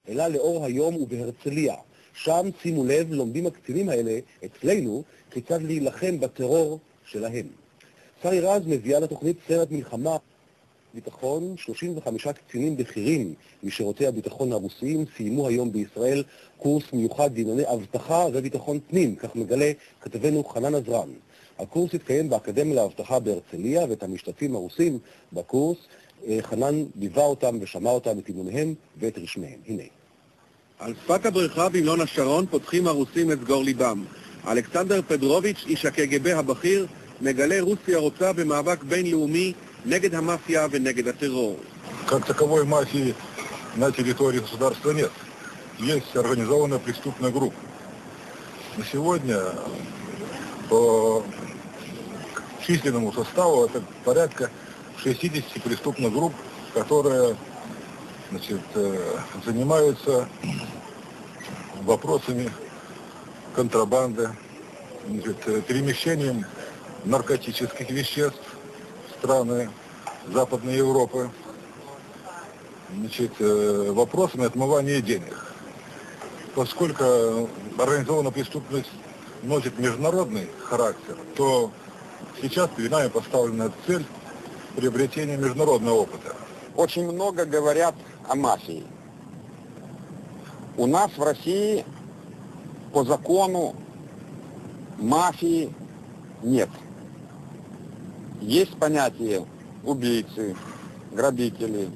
אלא לאור היום ובהרצליה. שם, שימו לב, לומדים הקצינים האלה, אצלנו, כיצד להילחם בטרור שלהם. שרי רז מביאה לתוכנית סרט מלחמה ביטחון. 35 קצינים בכירים משירותי הביטחון הרוסיים סיימו היום בישראל קורס מיוחד בענייני אבטחה וביטחון פנים, כך מגלה כתבנו חנן עזרן. הקורס התקיים באקדמיה לאבטחה בהרצליה, ואת המשתתפים הרוסים בקורס חנן ליווה אותם ושמע אותם את אימוניהם ואת רשמיהם. הנה. על שפת הבריכה במלון השרון פותחים הרוסים את סגור ליבם. אלכסנדר פדרוביץ', איש הקג"ב הבכיר, מגלה רוסיה רוצה במאבק בינלאומי נגד המאפיה ונגד הטרור. Как таковой мафии на территории государства нет. Есть организованная преступная группа. На сегодня по численному составу это порядка 60 преступных групп, которые, значит, занимаются вопросами контрабанды, значит, перемещением наркотических веществ в страны Западной Европы, значит, вопросами отмывания денег. Поскольку организованная преступность носит международный характер, то сейчас перед нами поставлена цель приобретения международного опыта. Очень много говорят о мафии. У нас в России по закону мафии нет. Есть понятие убийцы, грабители,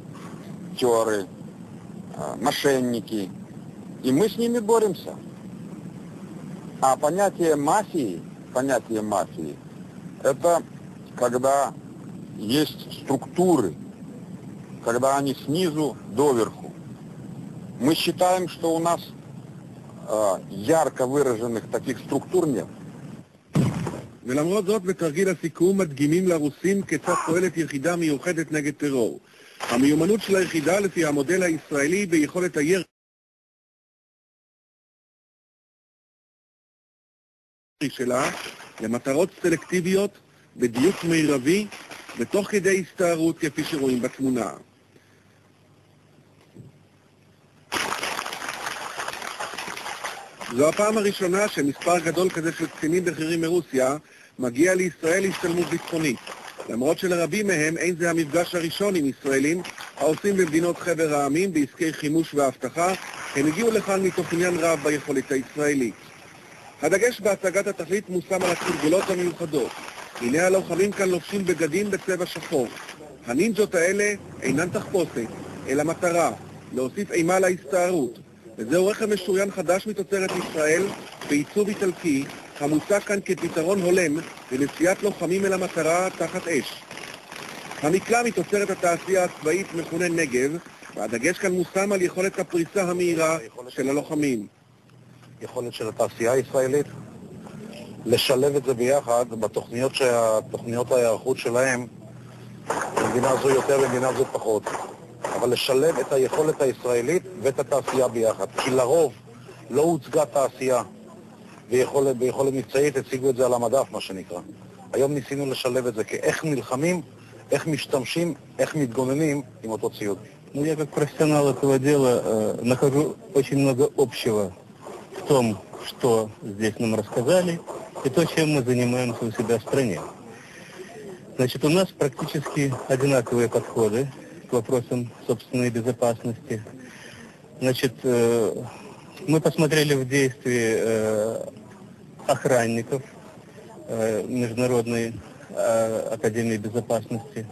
воры, мошенники, и мы с ними боремся. А понятие мафии, это когда есть структуры, когда они снизу доверху. Мы считаем, что у нас ярко выраженных таких структур нет. ולמרות זאת, בתרגיל הסיכום מדגימים לרוסים כיצד פועלת יחידה מיוחדת נגד טרור. המיומנות של היחידה לפי המודל הישראלי ביכולת הירי שלה למטרות סלקטיביות בדיוק מרבי ותוך כדי הסתערות כפי שרואים בתמונה. זו הפעם הראשונה שמספר גדול כזה של קצינים בכירים מרוסיה מגיע לישראל להשתלמות ביטחונית. למרות שלרבים מהם אין זה המפגש הראשון עם ישראלים העושים במדינות חבר העמים בעסקי חימוש והבטחה, הם הגיעו לכאן מתוך עניין רב ביכולת הישראלית. הדגש בהצגת התכלית מושם על התרגולות המיוחדות. הנה הלוחמים כאן לובשים בגדים בצבע שחור. הנינג'ות האלה אינן תחפושת, אלא מטרה, להוסיף אימה להסתערות. וזהו רכב משוריין חדש מתוצרת ישראל בעיצוב איטלקי, המוצע כאן כפתרון הולם לנסיעת לוחמים אל המטרה תחת אש. המקלע מתוצרת התעשייה הצבאית מכונה נגב, והדגש כאן מושם על יכולת הפריסה המהירה של הלוחמים. יכולת של התעשייה הישראלית לשלב את זה ביחד בתוכניות ההיערכות שלהם, במדינה זו יותר במדינה זו פחות, אבל לשלב את היכולת הישראלית ואת התעשייה ביחד, כי לרוב לא הוצגה תעשייה ביכולת מבצעית, הציגו את זה על המדף מה שנקרא. היום ניסינו לשלב את זה כאיך נלחמים, איך משתמשים, איך מתגוננים עם אותו ציוד. Ну, я как профессионал этого дела нахожу очень много общего в том, что здесь нам рассказали, и то, чем мы занимаемся у себя в стране. Значит, у нас практически одинаковые подходы к вопросам собственной безопасности. Значит, мы посмотрели в действии охранников Международной академии безопасности.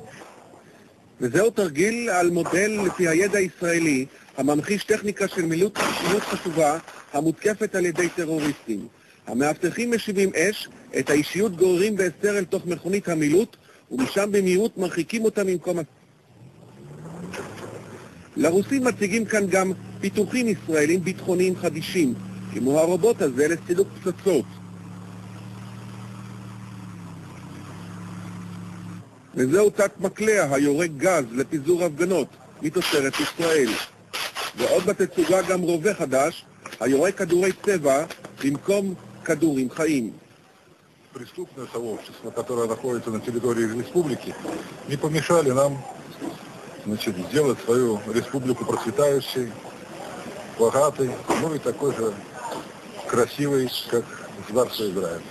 וזהו תרגיל על מודל לפי הידע הישראלי, הממחיש טכניקה של מילוט חשובה המותקפת על ידי טרוריסטים. המאבטחים משיבים אש, את האישיות גוררים בהסתר אל תוך מכונית המילוט, ומשם במהירות מרחיקים אותם ממקום. לרוסים מציגים כאן גם פיתוחים ישראלים ביטחוניים חדישים, כמו הרובוט הזה לסילוק פצצות. וזהו תת מקלע היורק גז לפיזור הפגנות מתוצרת ישראל. ועוד בתצוגה גם רובה חדש, היורק כדורי צבע במקום כדורים חיים. Преступное сообщество, которое находится на территории республики, не помешали нам, значит, сделать свою республику процветающей, богатый, ну и такой же красивый, как государство Израиль.